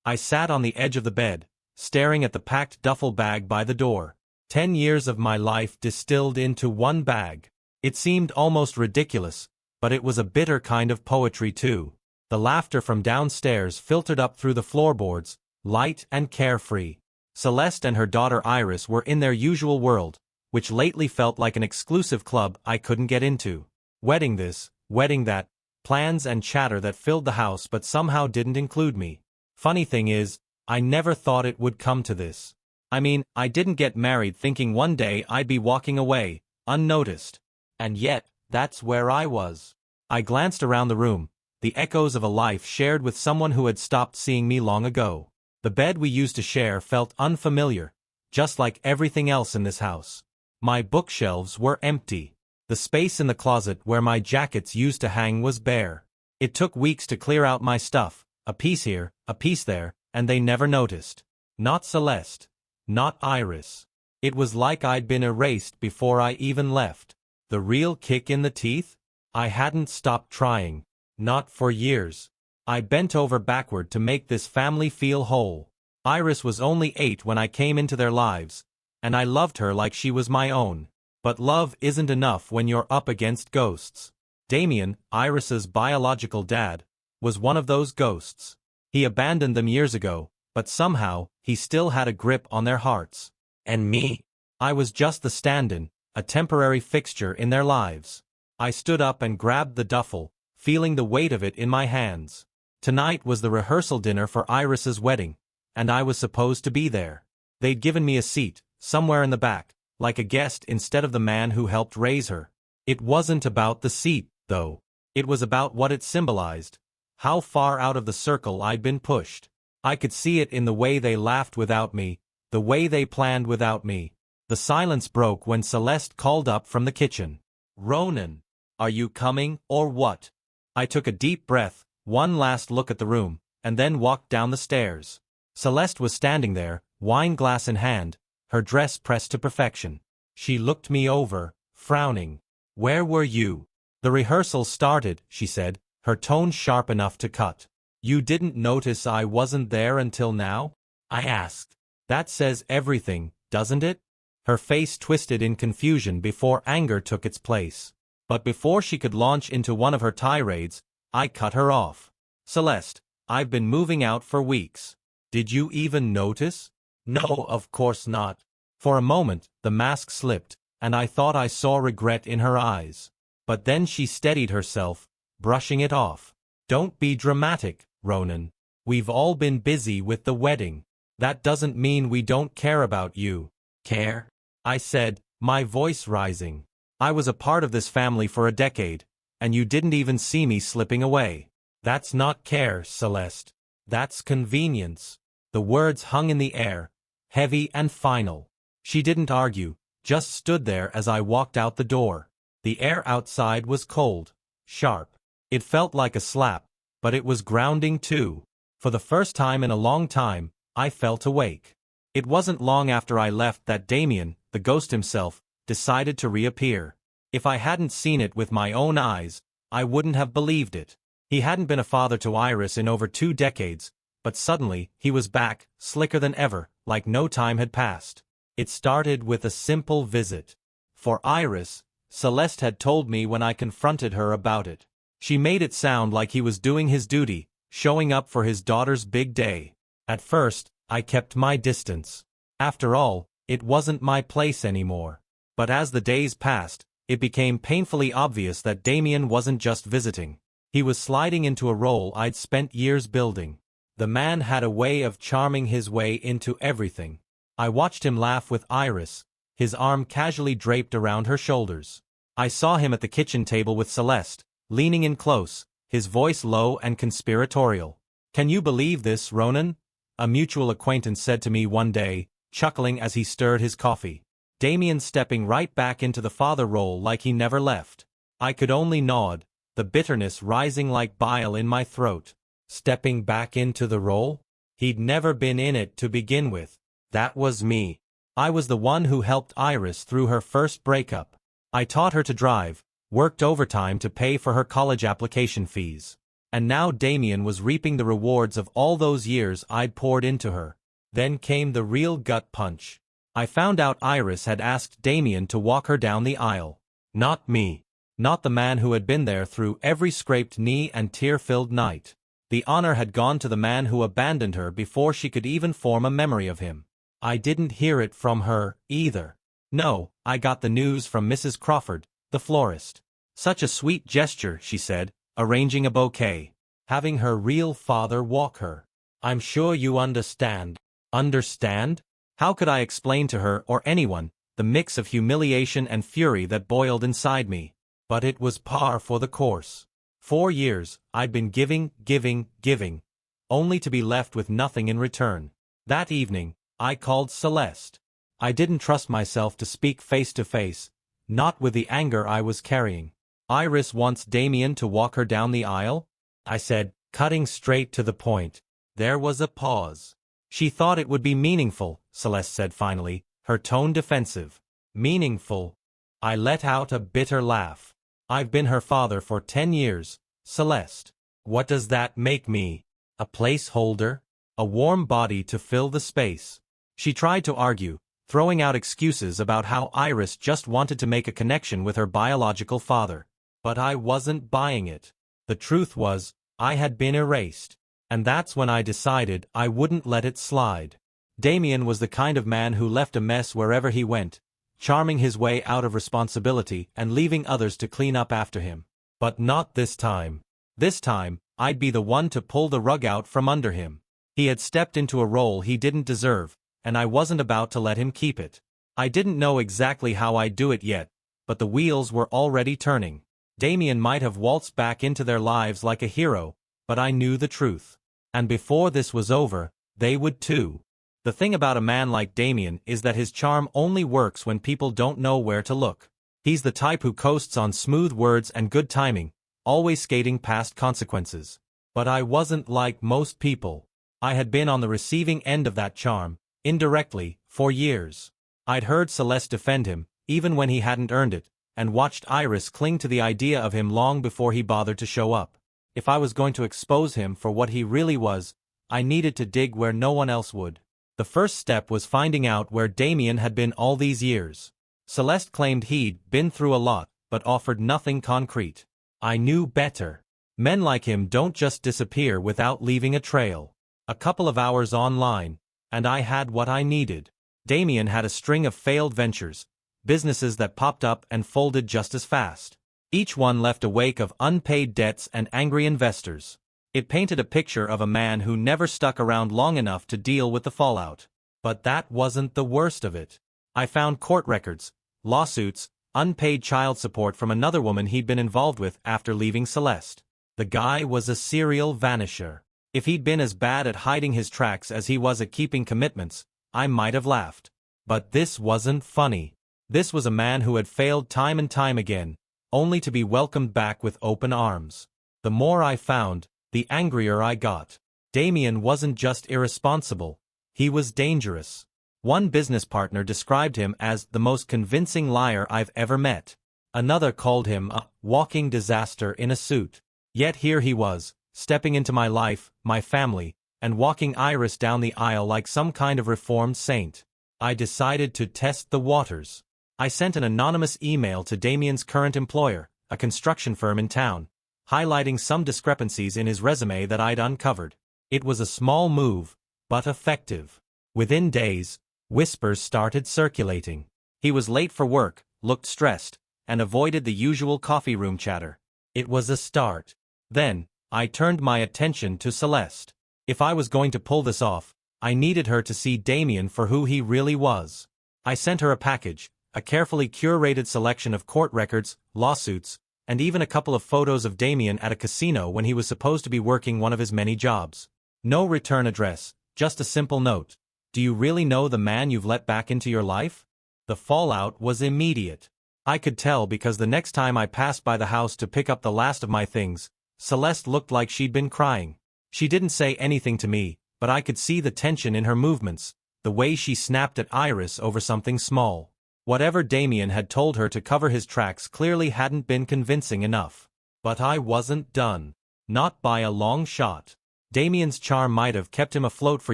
I sat on the edge of the bed, staring at the packed duffel bag by the door. 10 years of my life distilled into one bag. It seemed almost ridiculous, but it was a bitter kind of poetry too. The laughter from downstairs filtered up through the floorboards, light and carefree. Celeste and her daughter Iris were in their usual world, which lately felt like an exclusive club I couldn't get into. Wedding this, wedding that, plans and chatter that filled the house but somehow didn't include me. Funny thing is, I never thought it would come to this. I mean, I didn't get married thinking one day I'd be walking away, unnoticed. And yet, that's where I was. I glanced around the room, the echoes of a life shared with someone who had stopped seeing me long ago. The bed we used to share felt unfamiliar, just like everything else in this house. My bookshelves were empty. The space in the closet where my jackets used to hang was bare. It took weeks to clear out my stuff, a piece here, a piece there, and they never noticed. Not Celeste. Not Iris. It was like I'd been erased before I even left. The real kick in the teeth? I hadn't stopped trying. Not for years. I bent over backward to make this family feel whole. Iris was only 8 when I came into their lives, and I loved her like she was my own. But love isn't enough when you're up against ghosts. Damien, Iris's biological dad, was one of those ghosts. He abandoned them years ago, but somehow, he still had a grip on their hearts. And me? I was just the stand-in, a temporary fixture in their lives. I stood up and grabbed the duffel, feeling the weight of it in my hands. Tonight was the rehearsal dinner for Iris's wedding, and I was supposed to be there. They'd given me a seat, somewhere in the back, like a guest instead of the man who helped raise her. It wasn't about the seat, though. It was about what it symbolized. How far out of the circle I'd been pushed. I could see it in the way they laughed without me, the way they planned without me. The silence broke when Celeste called up from the kitchen. "Ronan, are you coming, or what?" I took a deep breath, one last look at the room, and then walked down the stairs. Celeste was standing there, wine glass in hand, her dress pressed to perfection. She looked me over, frowning. "Where were you?" "The rehearsal started," she said, her tone sharp enough to cut. "You didn't notice I wasn't there until now?" I asked. "That says everything, doesn't it?" Her face twisted in confusion before anger took its place. But before she could launch into one of her tirades, I cut her off. "Celeste, I've been moving out for weeks. Did you even notice?" "No, of course not." For a moment, the mask slipped, and I thought I saw regret in her eyes. But then she steadied herself, brushing it off. "Don't be dramatic, Ronan. We've all been busy with the wedding. That doesn't mean we don't care about you." "Care?" I said, my voice rising. "I was a part of this family for a decade, and you didn't even see me slipping away. That's not care, Celeste. That's convenience." The words hung in the air, heavy and final. She didn't argue, just stood there as I walked out the door. The air outside was cold, sharp. It felt like a slap, but it was grounding too. For the first time in a long time, I felt awake. It wasn't long after I left that Damien, the ghost himself, decided to reappear. If I hadn't seen it with my own eyes, I wouldn't have believed it. He hadn't been a father to Iris in over 2 decades, but suddenly, he was back, slicker than ever, like no time had passed. It started with a simple visit. For Iris, Celeste had told me when I confronted her about it. She made it sound like he was doing his duty, showing up for his daughter's big day. At first, I kept my distance. After all, it wasn't my place anymore. But as the days passed, it became painfully obvious that Damien wasn't just visiting. He was sliding into a role I'd spent years building. The man had a way of charming his way into everything. I watched him laugh with Iris, his arm casually draped around her shoulders. I saw him at the kitchen table with Celeste, leaning in close, his voice low and conspiratorial. "Can you believe this, Ronan?" a mutual acquaintance said to me one day, chuckling as he stirred his coffee. Damien stepping right back into the father role like he never left. I could only nod, the bitterness rising like bile in my throat. Stepping back into the role? He'd never been in it to begin with. That was me. I was the one who helped Iris through her first breakup. I taught her to drive, worked overtime to pay for her college application fees. And now Damien was reaping the rewards of all those years I'd poured into her. Then came the real gut punch. I found out Iris had asked Damien to walk her down the aisle. Not me. Not the man who had been there through every scraped knee and tear-filled night. The honor had gone to the man who abandoned her before she could even form a memory of him. I didn't hear it from her, either. No, I got the news from Mrs. Crawford, the florist. Such a sweet gesture, she said, arranging a bouquet. Having her real father walk her. I'm sure you understand. Understand? How could I explain to her or anyone the mix of humiliation and fury that boiled inside me? But it was par for the course. 4 years, I'd been giving, only to be left with nothing in return. That evening, I called Celeste. I didn't trust myself to speak face to face, not with the anger I was carrying. Iris wants Damien to walk her down the aisle? I said, cutting straight to the point. There was a pause. She thought it would be meaningful, Celeste said finally, her tone defensive. Meaningful? I let out a bitter laugh. I've been her father for 10 years, Celeste. What does that make me? A placeholder? A warm body to fill the space? She tried to argue, throwing out excuses about how Iris just wanted to make a connection with her biological father. But I wasn't buying it. The truth was, I had been erased. And that's when I decided I wouldn't let it slide. Damien was the kind of man who left a mess wherever he went, charming his way out of responsibility and leaving others to clean up after him. But not this time. This time, I'd be the one to pull the rug out from under him. He had stepped into a role he didn't deserve, and I wasn't about to let him keep it. I didn't know exactly how I'd do it yet, but the wheels were already turning. Damien might have waltzed back into their lives like a hero, but I knew the truth. And before this was over, they would too. The thing about a man like Damien is that his charm only works when people don't know where to look. He's the type who coasts on smooth words and good timing, always skating past consequences. But I wasn't like most people. I had been on the receiving end of that charm, indirectly, for years. I'd heard Celeste defend him, even when he hadn't earned it, and watched Iris cling to the idea of him long before he bothered to show up. If I was going to expose him for what he really was, I needed to dig where no one else would. The first step was finding out where Damien had been all these years. Celeste claimed he'd been through a lot, but offered nothing concrete. I knew better. Men like him don't just disappear without leaving a trail. A couple of hours online, and I had what I needed. Damien had a string of failed ventures, businesses that popped up and folded just as fast. Each one left a wake of unpaid debts and angry investors. It painted a picture of a man who never stuck around long enough to deal with the fallout. But that wasn't the worst of it. I found court records, lawsuits, unpaid child support from another woman he'd been involved with after leaving Celeste. The guy was a serial vanisher. If he'd been as bad at hiding his tracks as he was at keeping commitments, I might have laughed. But this wasn't funny. This was a man who had failed time and time again, only to be welcomed back with open arms. The more I found, the angrier I got. Damien wasn't just irresponsible, he was dangerous. One business partner described him as the most convincing liar I've ever met. Another called him a walking disaster in a suit. Yet here he was, stepping into my life, my family, and walking Iris down the aisle like some kind of reformed saint. I decided to test the waters. I sent an anonymous email to Damien's current employer, a construction firm in town, highlighting some discrepancies in his resume that I'd uncovered. It was a small move, but effective. Within days, whispers started circulating. He was late for work, looked stressed, and avoided the usual coffee room chatter. It was a start. Then, I turned my attention to Celeste. If I was going to pull this off, I needed her to see Damien for who he really was. I sent her a package, a carefully curated selection of court records, lawsuits, and even a couple of photos of Damien at a casino when he was supposed to be working one of his many jobs. No return address, just a simple note. Do you really know the man you've let back into your life? The fallout was immediate. I could tell because the next time I passed by the house to pick up the last of my things, Celeste looked like she'd been crying. She didn't say anything to me, but I could see the tension in her movements, the way she snapped at Iris over something small. Whatever Damien had told her to cover his tracks clearly hadn't been convincing enough. But I wasn't done. Not by a long shot. Damien's charm might have kept him afloat for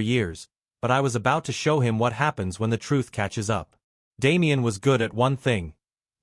years, but I was about to show him what happens when the truth catches up. Damien was good at one thing: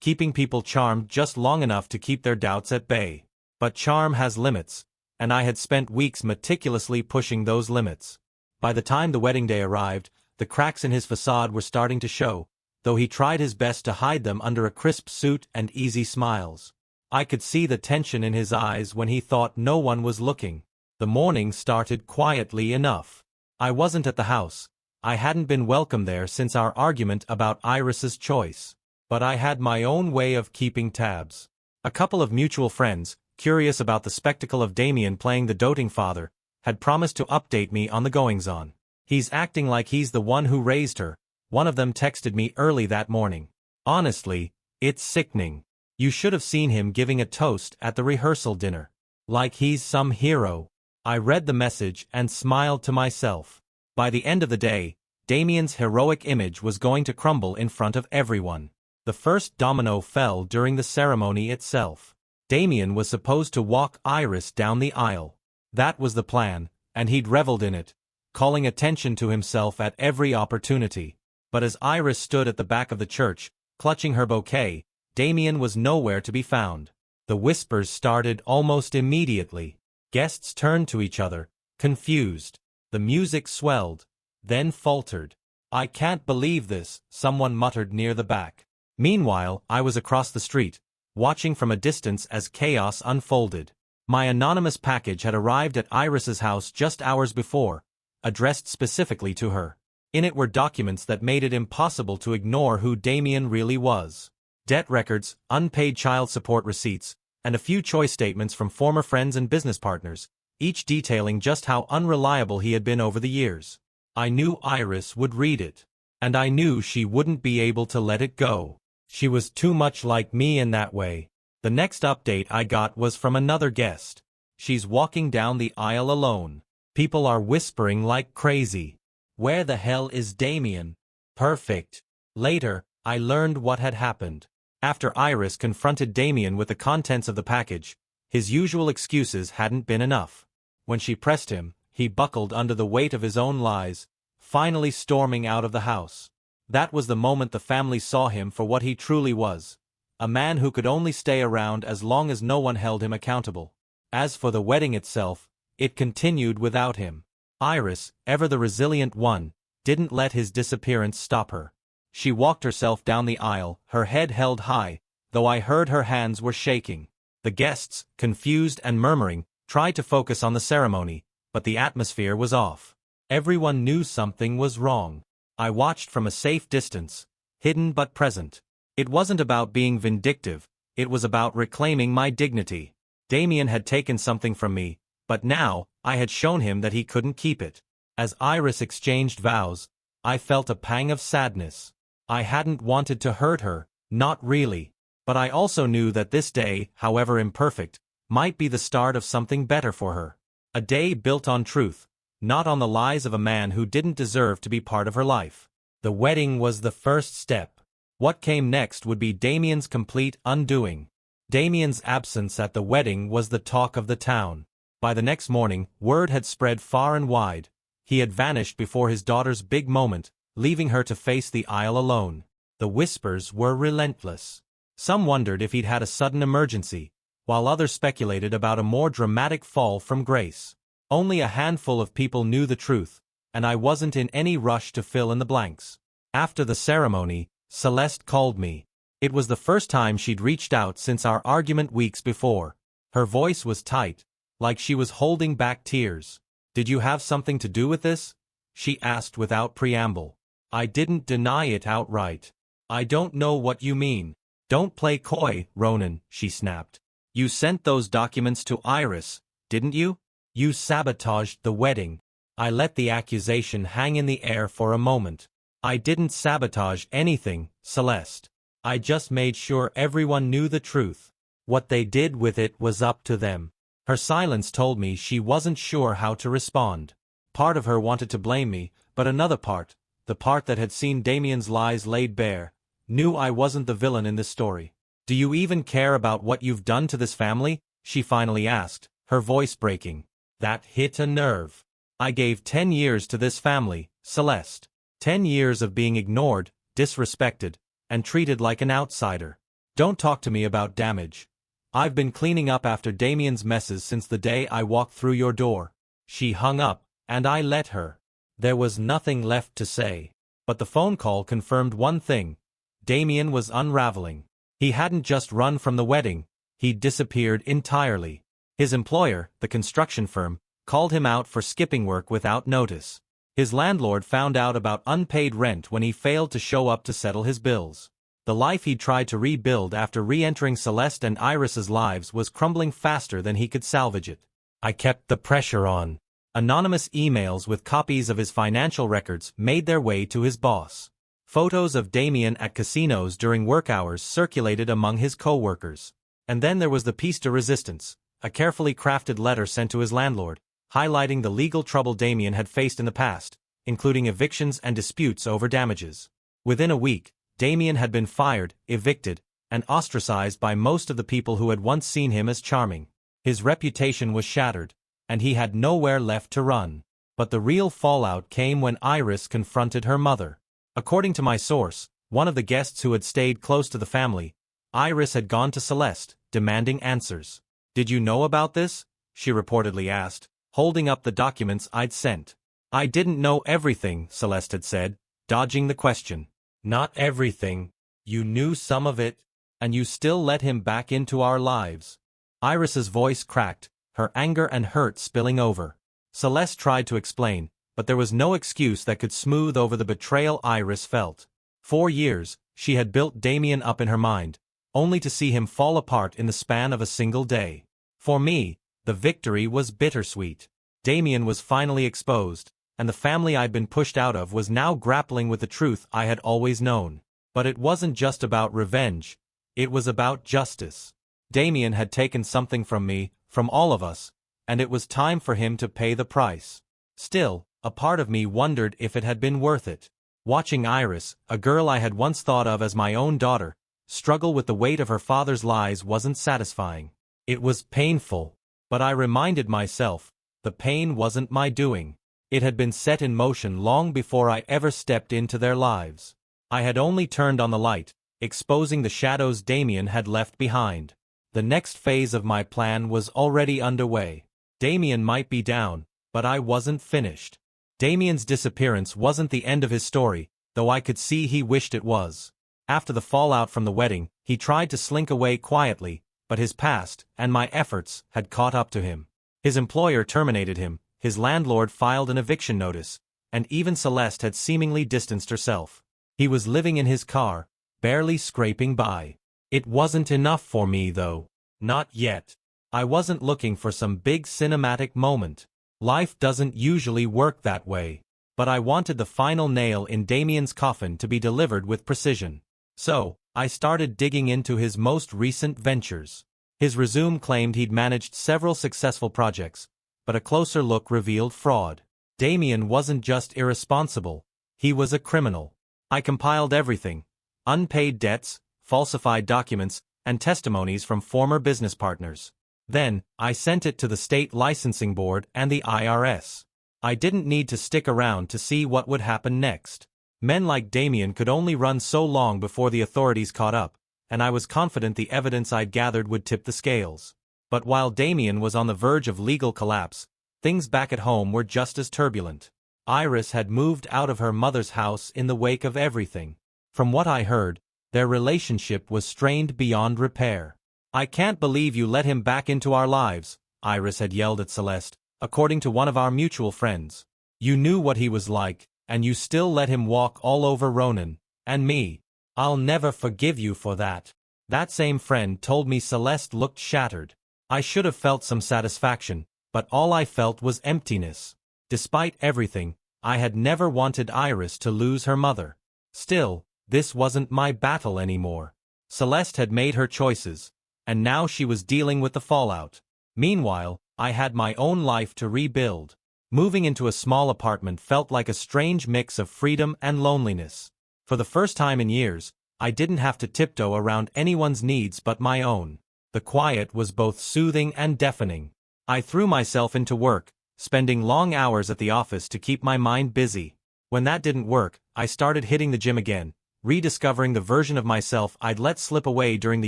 keeping people charmed just long enough to keep their doubts at bay. But charm has limits, and I had spent weeks meticulously pushing those limits. By the time the wedding day arrived, the cracks in his facade were starting to show, though he tried his best to hide them under a crisp suit and easy smiles. I could see the tension in his eyes when he thought no one was looking. The morning started quietly enough. I wasn't at the house. I hadn't been welcome there since our argument about Iris's choice. But I had my own way of keeping tabs. A couple of mutual friends, curious about the spectacle of Damien playing the doting father, had promised to update me on the goings-on. "He's acting like he's the one who raised her," one of them texted me early that morning. "Honestly, it's sickening. You should have seen him giving a toast at the rehearsal dinner. Like he's some hero." I read the message and smiled to myself. By the end of the day, Damien's heroic image was going to crumble in front of everyone. The first domino fell during the ceremony itself. Damien was supposed to walk Iris down the aisle. That was the plan, and he'd reveled in it, calling attention to himself at every opportunity. But as Iris stood at the back of the church, clutching her bouquet, Damien was nowhere to be found. The whispers started almost immediately. Guests turned to each other, confused. The music swelled, then faltered. "I can't believe this," someone muttered near the back. Meanwhile, I was across the street, watching from a distance as chaos unfolded. My anonymous package had arrived at Iris's house just hours before, addressed specifically to her. In it were documents that made it impossible to ignore who Damien really was. Debt records, unpaid child support receipts, and a few choice statements from former friends and business partners, each detailing just how unreliable he had been over the years. I knew Iris would read it. And I knew she wouldn't be able to let it go. She was too much like me in that way. The next update I got was from another guest. "She's walking down the aisle alone. People are whispering like crazy. Where the hell is Damien?" Perfect. Later, I learned what had happened. After Iris confronted Damien with the contents of the package, his usual excuses hadn't been enough. When she pressed him, he buckled under the weight of his own lies, finally storming out of the house. That was the moment the family saw him for what he truly was: a man who could only stay around as long as no one held him accountable. As for the wedding itself, it continued without him. Iris, ever the resilient one, didn't let his disappearance stop her. She walked herself down the aisle, her head held high, though I heard her hands were shaking. The guests, confused and murmuring, tried to focus on the ceremony, but the atmosphere was off. Everyone knew something was wrong. I watched from a safe distance, hidden but present. It wasn't about being vindictive, it was about reclaiming my dignity. Damien had taken something from me, but now, I had shown him that he couldn't keep it. As Iris exchanged vows, I felt a pang of sadness. I hadn't wanted to hurt her, not really. But I also knew that this day, however imperfect, might be the start of something better for her. A day built on truth, not on the lies of a man who didn't deserve to be part of her life. The wedding was the first step. What came next would be Damien's complete undoing. Damien's absence at the wedding was the talk of the town. By the next morning, word had spread far and wide. He had vanished before his daughter's big moment, leaving her to face the aisle alone. The whispers were relentless. Some wondered if he'd had a sudden emergency, while others speculated about a more dramatic fall from grace. Only a handful of people knew the truth, and I wasn't in any rush to fill in the blanks. After the ceremony, Celeste called me. It was the first time she'd reached out since our argument weeks before. Her voice was tight, like she was holding back tears. "Did you have something to do with this?" she asked without preamble. I didn't deny it outright. "I don't know what you mean." "Don't play coy, Ronan," she snapped. "You sent those documents to Iris, didn't you? You sabotaged the wedding." I let the accusation hang in the air for a moment. "I didn't sabotage anything, Celeste. I just made sure everyone knew the truth. What they did with it was up to them." Her silence told me she wasn't sure how to respond. Part of her wanted to blame me, but another part, the part that had seen Damien's lies laid bare, knew I wasn't the villain in this story. "Do you even care about what you've done to this family?" she finally asked, her voice breaking. That hit a nerve. I gave 10 years to this family, Celeste. 10 years of being ignored, disrespected, and treated like an outsider. Don't talk to me about damage. I've been cleaning up after Damien's messes since the day I walked through your door. She hung up, and I let her. There was nothing left to say. But the phone call confirmed one thing. Damien was unraveling. He hadn't just run from the wedding, he'd disappeared entirely. His employer, the construction firm, called him out for skipping work without notice. His landlord found out about unpaid rent when he failed to show up to settle his bills. The life he'd tried to rebuild after re-entering Celeste and Iris's lives was crumbling faster than he could salvage it. I kept the pressure on. Anonymous emails with copies of his financial records made their way to his boss. Photos of Damien at casinos during work hours circulated among his co-workers. And then there was the piece de resistance, a carefully crafted letter sent to his landlord, highlighting the legal trouble Damien had faced in the past, including evictions and disputes over damages. Within a week, Damien had been fired, evicted, and ostracized by most of the people who had once seen him as charming. His reputation was shattered, and he had nowhere left to run. But the real fallout came when Iris confronted her mother. According to my source, one of the guests who had stayed close to the family, Iris had gone to Celeste, demanding answers. "Did you know about this?" she reportedly asked, holding up the documents I'd sent. "I didn't know everything," Celeste had said, dodging the question. "Not everything. You knew some of it, and you still let him back into our lives." Iris's voice cracked, her anger and hurt spilling over. Celeste tried to explain, but there was no excuse that could smooth over the betrayal Iris felt. 4 years, she had built Damien up in her mind, only to see him fall apart in the span of a single day. For me, the victory was bittersweet. Damien was finally exposed, and the family I'd been pushed out of was now grappling with the truth I had always known. But it wasn't just about revenge, it was about justice. Damien had taken something from me, from all of us, and it was time for him to pay the price. Still, a part of me wondered if it had been worth it. Watching Iris, a girl I had once thought of as my own daughter, struggle with the weight of her father's lies wasn't satisfying. It was painful. But I reminded myself, the pain wasn't my doing. It had been set in motion long before I ever stepped into their lives. I had only turned on the light, exposing the shadows Damien had left behind. The next phase of my plan was already underway. Damien might be down, but I wasn't finished. Damien's disappearance wasn't the end of his story, though I could see he wished it was. After the fallout from the wedding, he tried to slink away quietly, but his past, and my efforts, had caught up to him. His employer terminated him, his landlord filed an eviction notice, and even Celeste had seemingly distanced herself. He was living in his car, barely scraping by. It wasn't enough for me though. Not yet. I wasn't looking for some big cinematic moment. Life doesn't usually work that way. But I wanted the final nail in Damien's coffin to be delivered with precision. So, I started digging into his most recent ventures. His resume claimed he'd managed several successful projects, but a closer look revealed fraud. Damien wasn't just irresponsible, he was a criminal. I compiled everything: unpaid debts, falsified documents, and testimonies from former business partners. Then, I sent it to the state licensing board and the IRS. I didn't need to stick around to see what would happen next. Men like Damien could only run so long before the authorities caught up, and I was confident the evidence I'd gathered would tip the scales. But while Damien was on the verge of legal collapse, things back at home were just as turbulent. Iris had moved out of her mother's house in the wake of everything. From what I heard, their relationship was strained beyond repair. "I can't believe you let him back into our lives," Iris had yelled at Celeste, according to one of our mutual friends. "You knew what he was like, and you still let him walk all over Ronan, and me. I'll never forgive you for that." That same friend told me Celeste looked shattered. I should have felt some satisfaction, but all I felt was emptiness. Despite everything, I had never wanted Iris to lose her mother. Still, this wasn't my battle anymore. Celeste had made her choices, and now she was dealing with the fallout. Meanwhile, I had my own life to rebuild. Moving into a small apartment felt like a strange mix of freedom and loneliness. For the first time in years, I didn't have to tiptoe around anyone's needs but my own. The quiet was both soothing and deafening. I threw myself into work, spending long hours at the office to keep my mind busy. When that didn't work, I started hitting the gym again, rediscovering the version of myself I'd let slip away during the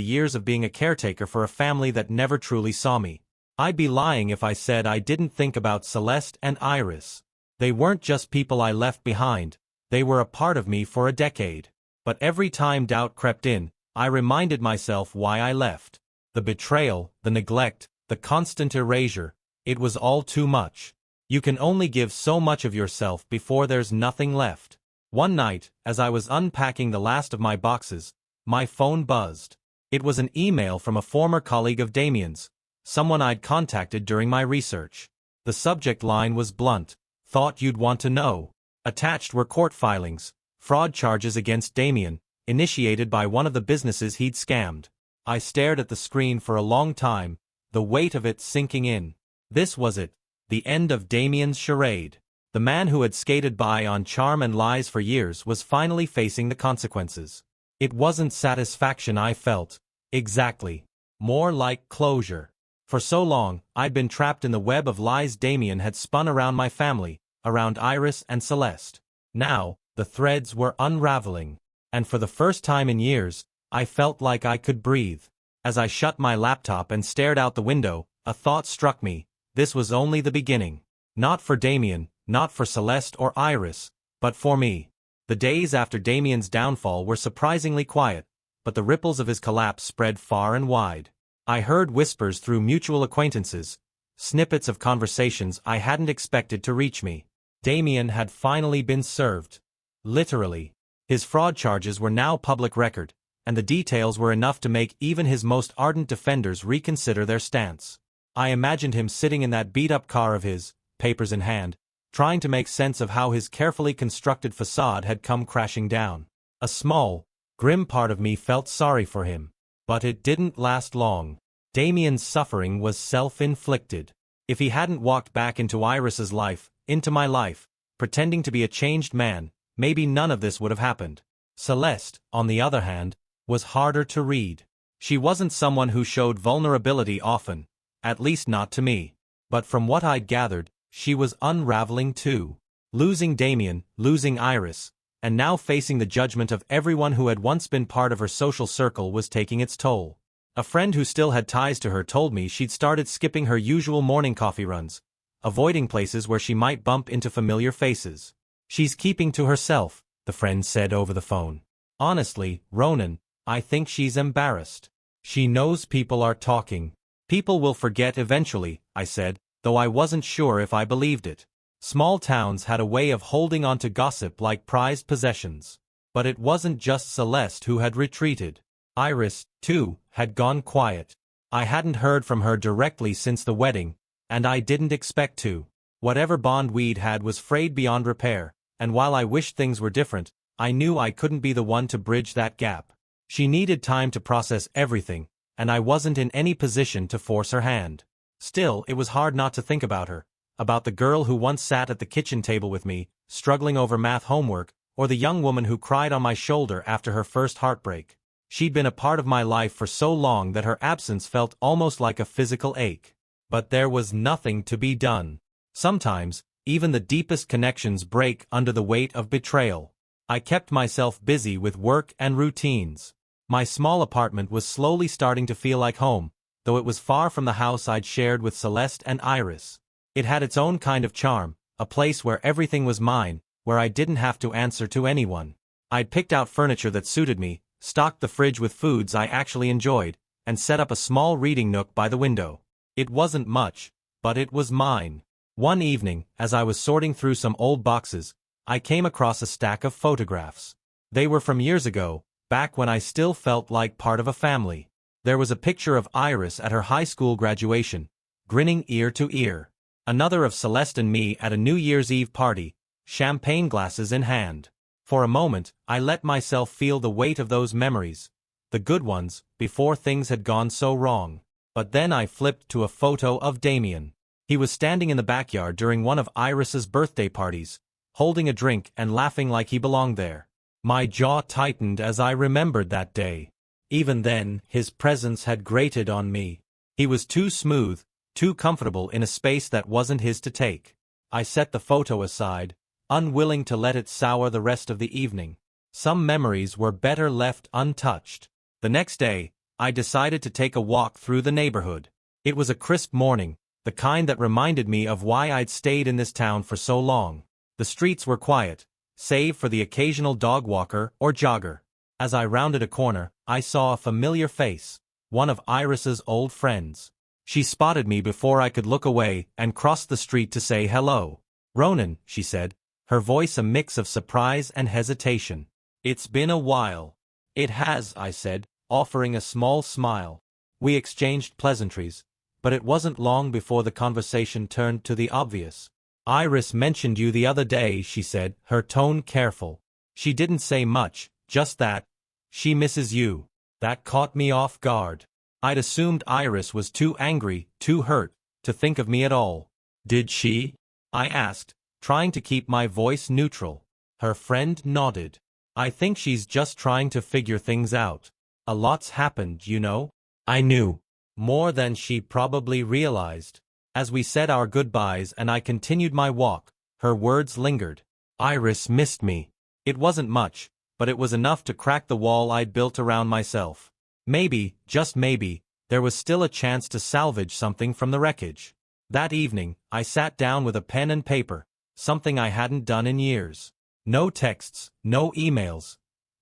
years of being a caretaker for a family that never truly saw me. I'd be lying if I said I didn't think about Celeste and Iris. They weren't just people I left behind, they were a part of me for a decade. But every time doubt crept in, I reminded myself why I left. The betrayal, the neglect, the constant erasure, it was all too much. You can only give so much of yourself before there's nothing left. One night, as I was unpacking the last of my boxes, my phone buzzed. It was an email from a former colleague of Damien's, someone I'd contacted during my research. The subject line was blunt: "Thought you'd want to know." Attached were court filings, fraud charges against Damien, initiated by one of the businesses he'd scammed. I stared at the screen for a long time, the weight of it sinking in. This was it. The end of Damien's charade. The man who had skated by on charm and lies for years was finally facing the consequences. It wasn't satisfaction I felt. Exactly. More like closure. For so long, I'd been trapped in the web of lies Damien had spun around my family, around Iris and Celeste. Now, the threads were unraveling. And for the first time in years, I felt like I could breathe. As I shut my laptop and stared out the window, a thought struck me. This was only the beginning. Not for Damien, not for Celeste or Iris, but for me. The days after Damien's downfall were surprisingly quiet, but the ripples of his collapse spread far and wide. I heard whispers through mutual acquaintances, snippets of conversations I hadn't expected to reach me. Damien had finally been served. Literally. His fraud charges were now public record, and the details were enough to make even his most ardent defenders reconsider their stance. I imagined him sitting in that beat-up car of his, papers in hand, trying to make sense of how his carefully constructed facade had come crashing down. A small, grim part of me felt sorry for him. But it didn't last long. Damien's suffering was self-inflicted. If he hadn't walked back into Iris's life, into my life, pretending to be a changed man, maybe none of this would have happened. Celeste, on the other hand, was harder to read. She wasn't someone who showed vulnerability often, at least not to me. But from what I'd gathered, she was unraveling too. Losing Damien, losing Iris, and now facing the judgment of everyone who had once been part of her social circle was taking its toll. A friend who still had ties to her told me she'd started skipping her usual morning coffee runs, avoiding places where she might bump into familiar faces. "She's keeping to herself," the friend said over the phone. "Honestly, Ronan, I think she's embarrassed. She knows people are talking." "People will forget eventually," I said, though I wasn't sure if I believed it. Small towns had a way of holding on to gossip like prized possessions. But it wasn't just Celeste who had retreated. Iris, too, had gone quiet. I hadn't heard from her directly since the wedding, and I didn't expect to. Whatever bond we'd had was frayed beyond repair, and while I wished things were different, I knew I couldn't be the one to bridge that gap. She needed time to process everything, and I wasn't in any position to force her hand. Still, it was hard not to think about her. About the girl who once sat at the kitchen table with me, struggling over math homework, or the young woman who cried on my shoulder after her first heartbreak. She'd been a part of my life for so long that her absence felt almost like a physical ache. But there was nothing to be done. Sometimes, even the deepest connections break under the weight of betrayal. I kept myself busy with work and routines. My small apartment was slowly starting to feel like home, though it was far from the house I'd shared with Celeste and Iris. It had its own kind of charm, a place where everything was mine, where I didn't have to answer to anyone. I'd picked out furniture that suited me, stocked the fridge with foods I actually enjoyed, and set up a small reading nook by the window. It wasn't much, but it was mine. One evening, as I was sorting through some old boxes, I came across a stack of photographs. They were from years ago, back when I still felt like part of a family. There was a picture of Iris at her high school graduation, grinning ear to ear. Another of Celeste and me at a New Year's Eve party, champagne glasses in hand. For a moment, I let myself feel the weight of those memories, the good ones, before things had gone so wrong. But then I flipped to a photo of Damien. He was standing in the backyard during one of Iris's birthday parties, holding a drink and laughing like he belonged there. My jaw tightened as I remembered that day. Even then, his presence had grated on me. He was too smooth, too comfortable in a space that wasn't his to take. I set the photo aside, unwilling to let it sour the rest of the evening. Some memories were better left untouched. The next day, I decided to take a walk through the neighborhood. It was a crisp morning, the kind that reminded me of why I'd stayed in this town for so long. The streets were quiet, save for the occasional dog walker or jogger. As I rounded a corner, I saw a familiar face, one of Iris's old friends. She spotted me before I could look away and crossed the street to say hello. "Ronan," she said, her voice a mix of surprise and hesitation. "It's been a while." "It has," I said, offering a small smile. We exchanged pleasantries, but it wasn't long before the conversation turned to the obvious. "Iris mentioned you the other day," she said, her tone careful. She didn't say much, just that. "She misses you." That caught me off guard. I'd assumed Iris was too angry, too hurt, to think of me at all. "Did she?" I asked, trying to keep my voice neutral. Her friend nodded. "I think she's just trying to figure things out. A lot's happened, you know." I knew. More than she probably realized. As we said our goodbyes and I continued my walk, her words lingered. Iris missed me. It wasn't much, but it was enough to crack the wall I'd built around myself. Maybe, just maybe, there was still a chance to salvage something from the wreckage. That evening, I sat down with a pen and paper, something I hadn't done in years. No texts, no emails.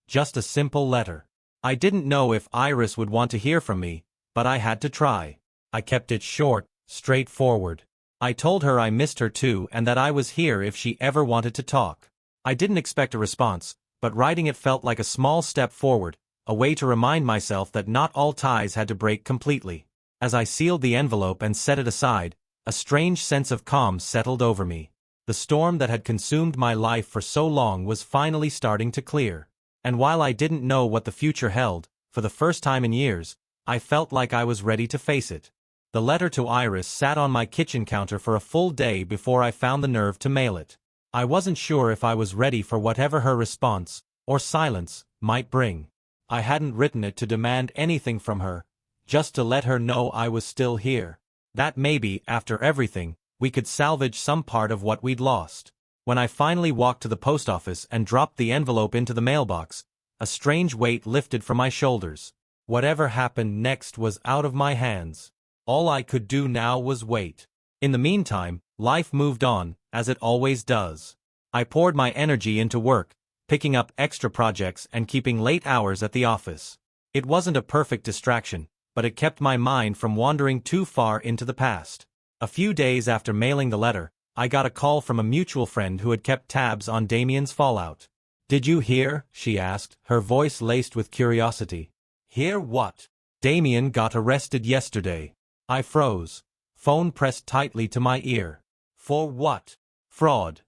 Just a simple letter. I didn't know if Iris would want to hear from me, but I had to try. I kept it short, straightforward. I told her I missed her too and that I was here if she ever wanted to talk. I didn't expect a response, but writing it felt like a small step forward, a way to remind myself that not all ties had to break completely. As I sealed the envelope and set it aside, a strange sense of calm settled over me. The storm that had consumed my life for so long was finally starting to clear. And while I didn't know what the future held, for the first time in years, I felt like I was ready to face it. The letter to Iris sat on my kitchen counter for a full day before I found the nerve to mail it. I wasn't sure if I was ready for whatever her response, or silence, might bring. I hadn't written it to demand anything from her, just to let her know I was still here. That maybe, after everything, we could salvage some part of what we'd lost. When I finally walked to the post office and dropped the envelope into the mailbox, a strange weight lifted from my shoulders. Whatever happened next was out of my hands. All I could do now was wait. In the meantime, life moved on, as it always does. I poured my energy into work, picking up extra projects and keeping late hours at the office. It wasn't a perfect distraction, but it kept my mind from wandering too far into the past. A few days after mailing the letter, I got a call from a mutual friend who had kept tabs on Damien's fallout. "Did you hear?" she asked, her voice laced with curiosity. "Hear what?" "Damien got arrested yesterday." I froze, phone pressed tightly to my ear. "For what?" "Fraud.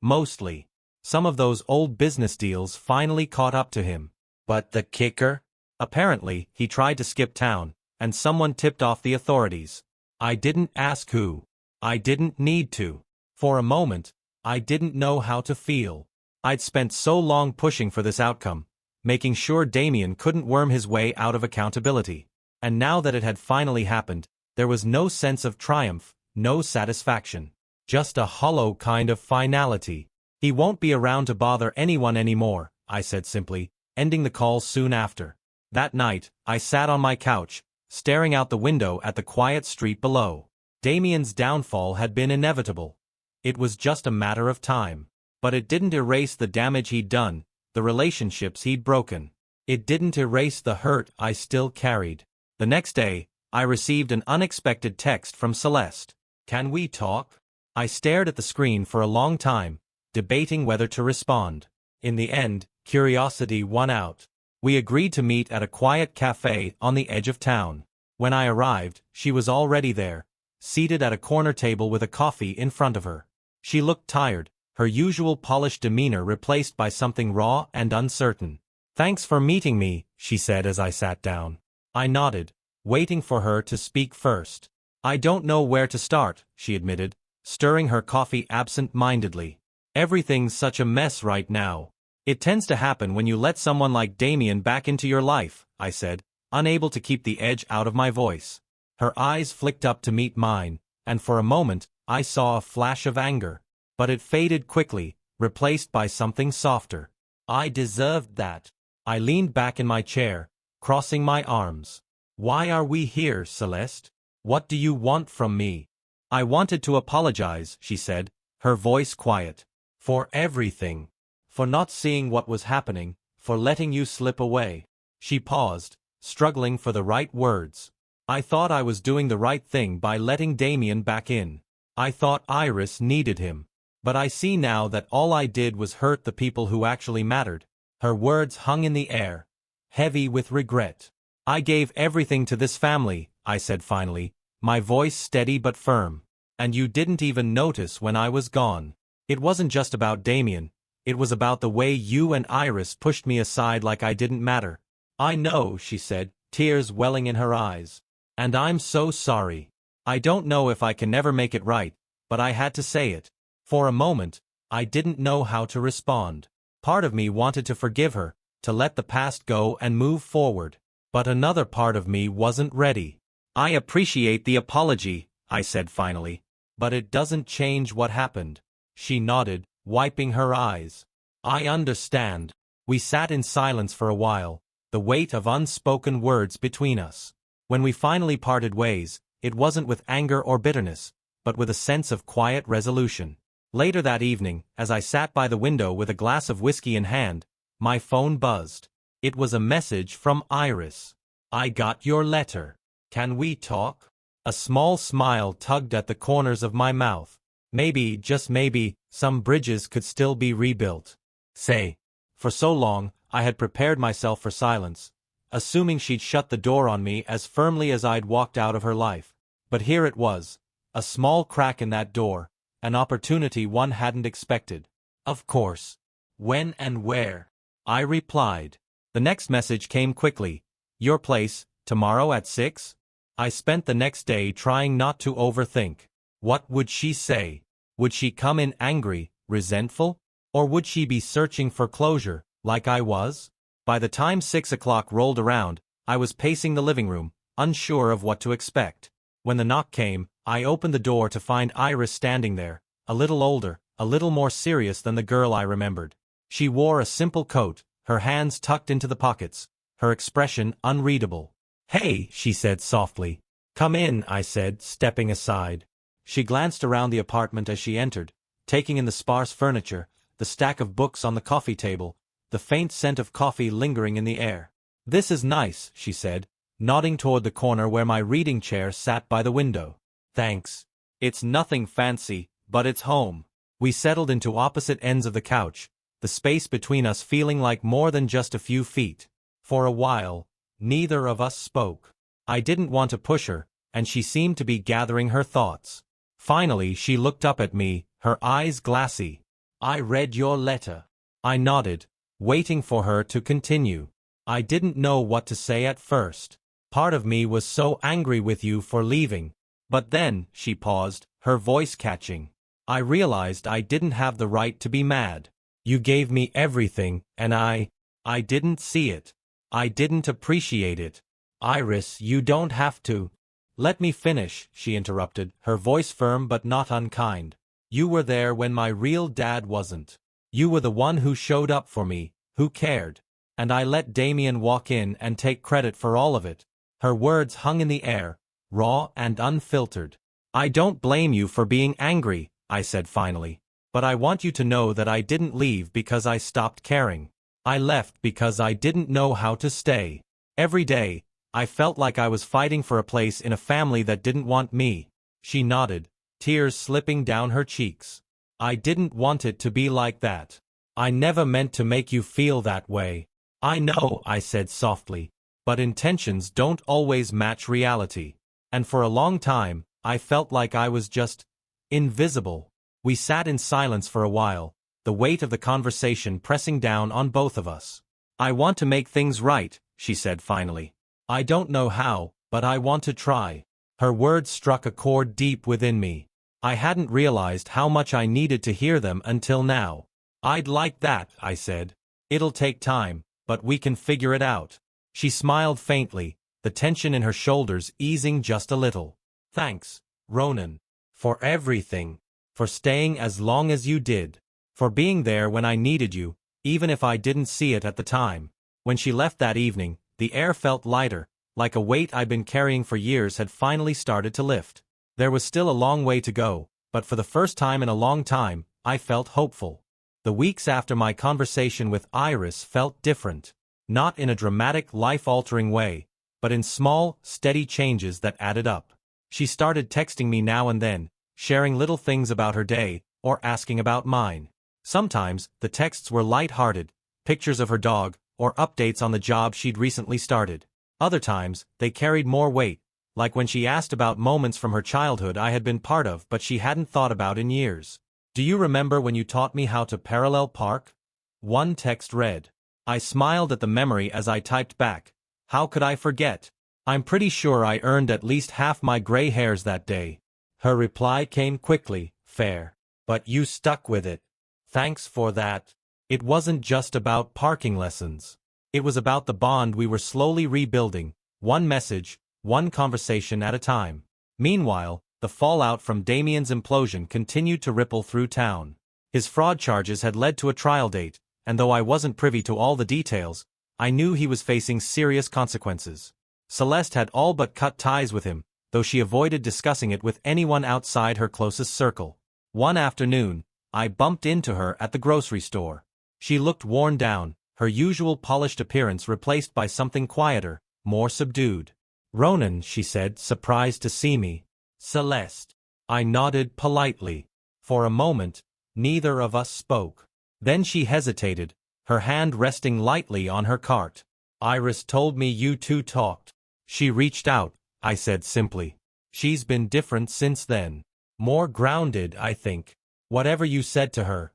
Mostly. Some of those old business deals finally caught up to him. But the kicker? Apparently, he tried to skip town, and someone tipped off the authorities. I didn't ask who. I didn't need to. For a moment, I didn't know how to feel. I'd spent so long pushing for this outcome, making sure Damien couldn't worm his way out of accountability. And now that it had finally happened, there was no sense of triumph, no satisfaction. Just a hollow kind of finality. "He won't be around to bother anyone anymore," I said simply, ending the call soon after. That night, I sat on my couch, staring out the window at the quiet street below. Damien's downfall had been inevitable. It was just a matter of time. But it didn't erase the damage he'd done, the relationships he'd broken. It didn't erase the hurt I still carried. The next day, I received an unexpected text from Celeste. "Can we talk?" I stared at the screen for a long time, debating whether to respond. In the end, curiosity won out. We agreed to meet at a quiet cafe on the edge of town. When I arrived, she was already there, seated at a corner table with a coffee in front of her. She looked tired, her usual polished demeanor replaced by something raw and uncertain. "Thanks for meeting me," she said as I sat down. I nodded, waiting for her to speak first. "I don't know where to start," she admitted, stirring her coffee absent-mindedly. "Everything's such a mess right now." "It tends to happen when you let someone like Damien back into your life," I said, unable to keep the edge out of my voice. Her eyes flicked up to meet mine, and for a moment, I saw a flash of anger. But it faded quickly, replaced by something softer. I deserved that. I leaned back in my chair, crossing my arms. Why are we here, Celeste? What do you want from me? I wanted to apologize, she said, her voice quiet. For everything. For not seeing what was happening, for letting you slip away. She paused, struggling for the right words. I thought I was doing the right thing by letting Damien back in. I thought Iris needed him. But I see now that all I did was hurt the people who actually mattered. Her words hung in the air, heavy with regret. I gave everything to this family, I said finally, my voice steady but firm. And you didn't even notice when I was gone. It wasn't just about Damien. It was about the way you and Iris pushed me aside like I didn't matter. I know, she said, tears welling in her eyes. And I'm so sorry. I don't know if I can never make it right, but I had to say it. For a moment, I didn't know how to respond. Part of me wanted to forgive her, to let the past go and move forward. But another part of me wasn't ready. I appreciate the apology, I said finally. But it doesn't change what happened. She nodded, wiping her eyes. I understand. We sat in silence for a while, the weight of unspoken words between us. When we finally parted ways, it wasn't with anger or bitterness, but with a sense of quiet resolution. Later that evening, as I sat by the window with a glass of whiskey in hand, my phone buzzed. It was a message from Iris. I got your letter. Can we talk? A small smile tugged at the corners of my mouth. Maybe, just maybe, some bridges could still be rebuilt. Say. For so long, I had prepared myself for silence, assuming she'd shut the door on me as firmly as I'd walked out of her life. But here it was. A small crack in that door, an opportunity one hadn't expected. Of course. When and where? I replied. The next message came quickly. Your place, tomorrow at 6? I spent the next day trying not to overthink. What would she say? Would she come in angry, resentful? Or would she be searching for closure, like I was? By the time 6 o'clock rolled around, I was pacing the living room, unsure of what to expect. When the knock came, I opened the door to find Iris standing there, a little older, a little more serious than the girl I remembered. She wore a simple coat, her hands tucked into the pockets, her expression unreadable. Hey, she said softly. Come in, I said, stepping aside. She glanced around the apartment as she entered, taking in the sparse furniture, the stack of books on the coffee table, the faint scent of coffee lingering in the air. This is nice, she said, nodding toward the corner where my reading chair sat by the window. Thanks. It's nothing fancy, but it's home. We settled into opposite ends of the couch, the space between us feeling like more than just a few feet. For a while, neither of us spoke. I didn't want to push her, and she seemed to be gathering her thoughts. Finally, she looked up at me, her eyes glassy. I read your letter. I nodded, waiting for her to continue. I didn't know what to say at first. Part of me was so angry with you for leaving. But then, she paused, her voice catching. I realized I didn't have the right to be mad. You gave me everything, and I didn't see it. I didn't appreciate it. Iris, you don't have to. Let me finish, she interrupted, her voice firm but not unkind. You were there when my real dad wasn't. You were the one who showed up for me, who cared. And I let Damien walk in and take credit for all of it. Her words hung in the air, raw and unfiltered. I don't blame you for being angry, I said finally. But I want you to know that I didn't leave because I stopped caring. I left because I didn't know how to stay. Every day, I felt like I was fighting for a place in a family that didn't want me. She nodded, tears slipping down her cheeks. I didn't want it to be like that. I never meant to make you feel that way. I know, I said softly, but intentions don't always match reality. And for a long time, I felt like I was just invisible. We sat in silence for a while, the weight of the conversation pressing down on both of us. I want to make things right, she said finally. I don't know how, but I want to try. Her words struck a chord deep within me. I hadn't realized how much I needed to hear them until now. I'd like that, I said. It'll take time, but we can figure it out. She smiled faintly, the tension in her shoulders easing just a little. Thanks, Ronan. For everything. For staying as long as you did. For being there when I needed you, even if I didn't see it at the time. When she left that evening, the air felt lighter, like a weight I'd been carrying for years had finally started to lift. There was still a long way to go, but for the first time in a long time, I felt hopeful. The weeks after my conversation with Iris felt different. Not in a dramatic, life-altering way, but in small, steady changes that added up. She started texting me now and then, sharing little things about her day, or asking about mine. Sometimes, the texts were light-hearted, pictures of her dog, or updates on the job she'd recently started. Other times, they carried more weight, like when she asked about moments from her childhood I had been part of but she hadn't thought about in years. Do you remember when you taught me how to parallel park? One text read. I smiled at the memory as I typed back. How could I forget? I'm pretty sure I earned at least half my gray hairs that day. Her reply came quickly, fair. But you stuck with it. Thanks for that. It wasn't just about parking lessons. It was about the bond we were slowly rebuilding, one message, one conversation at a time. Meanwhile, the fallout from Damien's implosion continued to ripple through town. His fraud charges had led to a trial date, and though I wasn't privy to all the details, I knew he was facing serious consequences. Celeste had all but cut ties with him, though she avoided discussing it with anyone outside her closest circle. One afternoon, I bumped into her at the grocery store. She looked worn down, her usual polished appearance replaced by something quieter, more subdued. Ronan, she said, surprised to see me. Celeste. I nodded politely. For a moment, neither of us spoke. Then she hesitated, her hand resting lightly on her cart. Iris told me you two talked. She reached out, I said simply. She's been different since then. More grounded, I think. Whatever you said to her.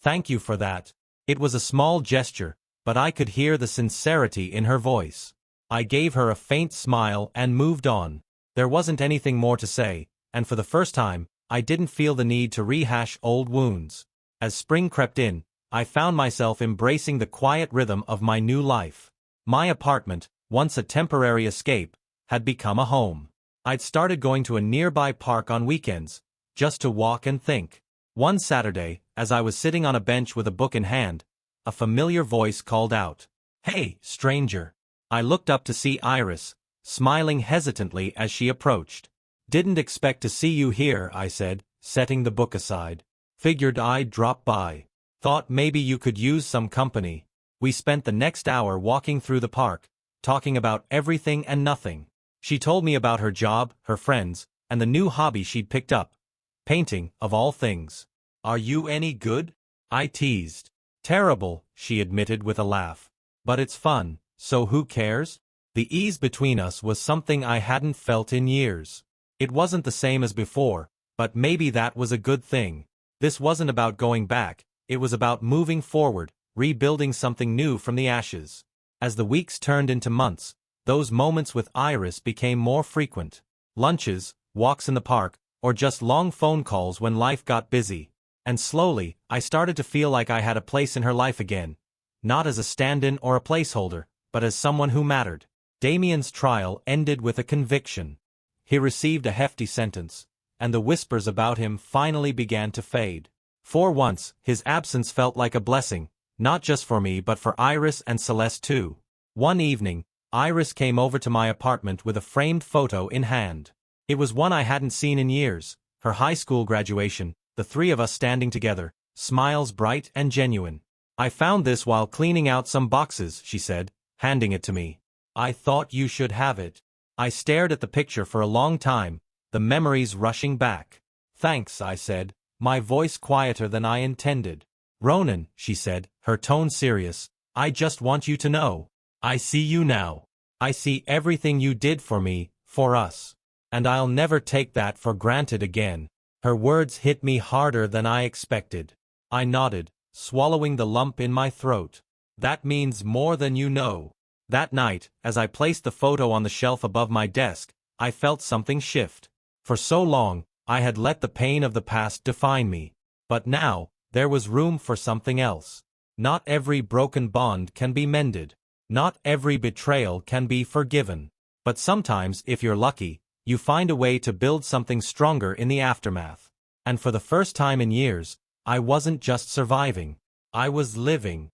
Thank you for that. It was a small gesture, but I could hear the sincerity in her voice. I gave her a faint smile and moved on. There wasn't anything more to say, and for the first time, I didn't feel the need to rehash old wounds. As spring crept in, I found myself embracing the quiet rhythm of my new life. My apartment, once a temporary escape, had become a home. I'd started going to a nearby park on weekends, just to walk and think. One Saturday, as I was sitting on a bench with a book in hand, a familiar voice called out, "Hey, stranger." I looked up to see Iris, smiling hesitantly as she approached. "Didn't expect to see you here," I said, setting the book aside. "Figured I'd drop by. Thought maybe you could use some company." We spent the next hour walking through the park, talking about everything and nothing. She told me about her job, her friends, and the new hobby she'd picked up. Painting, of all things. "Are you any good?" I teased. "Terrible," she admitted with a laugh. "But it's fun, so who cares?" The ease between us was something I hadn't felt in years. It wasn't the same as before, but maybe that was a good thing. This wasn't about going back, it was about moving forward, rebuilding something new from the ashes. As the weeks turned into months, those moments with Iris became more frequent. Lunches, walks in the park, or just long phone calls when life got busy. And slowly, I started to feel like I had a place in her life again. Not as a stand-in or a placeholder, but as someone who mattered. Damien's trial ended with a conviction. He received a hefty sentence, and the whispers about him finally began to fade. For once, his absence felt like a blessing, not just for me but for Iris and Celeste too. One evening, Iris came over to my apartment with a framed photo in hand. It was one I hadn't seen in years, her high school graduation, the three of us standing together, smiles bright and genuine. "I found this while cleaning out some boxes," she said, handing it to me. "I thought you should have it." I stared at the picture for a long time, the memories rushing back. "Thanks," I said, my voice quieter than I intended. "Ronan," she said, her tone serious, "I just want you to know. I see you now. I see everything you did for me, for us. And I'll never take that for granted again." Her words hit me harder than I expected. I nodded, swallowing the lump in my throat. "That means more than you know." That night, as I placed the photo on the shelf above my desk, I felt something shift. For so long, I had let the pain of the past define me. But now, there was room for something else. Not every broken bond can be mended. Not every betrayal can be forgiven. But sometimes, if you're lucky, you find a way to build something stronger in the aftermath. And for the first time in years, I wasn't just surviving. I was living.